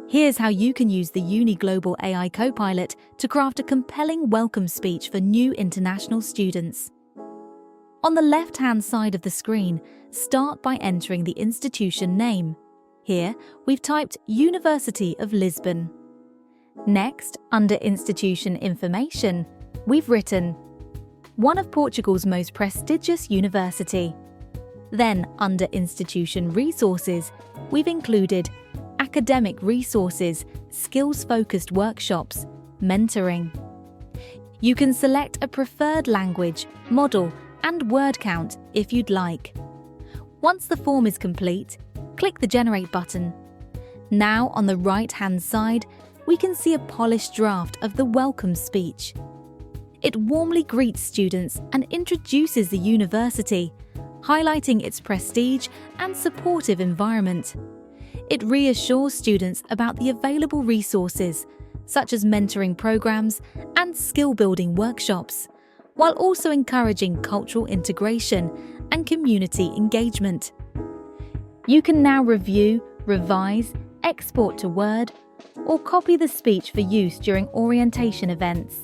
Here's how you can use the UNI Global AI Copilot to craft a compelling welcome speech for new international students. On the left-hand side of the screen, start by entering the institution name. Here, we've typed University of Lisbon. Next, under Institution Information, we've written one of Portugal's most prestigious university. Then, under Institution Resources, we've included academic resources, skills-focused workshops, mentoring. You can select a preferred language, model, and word count if you'd like. Once the form is complete, click the Generate button. Now, on the right-hand side, we can see a polished draft of the welcome speech. It warmly greets students and introduces the university, highlighting its prestige and supportive environment. It reassures students about the available resources, such as mentoring programs and skill-building workshops, while also encouraging cultural integration and community engagement. You can now review, revise, export to Word, or copy the speech for use during orientation events.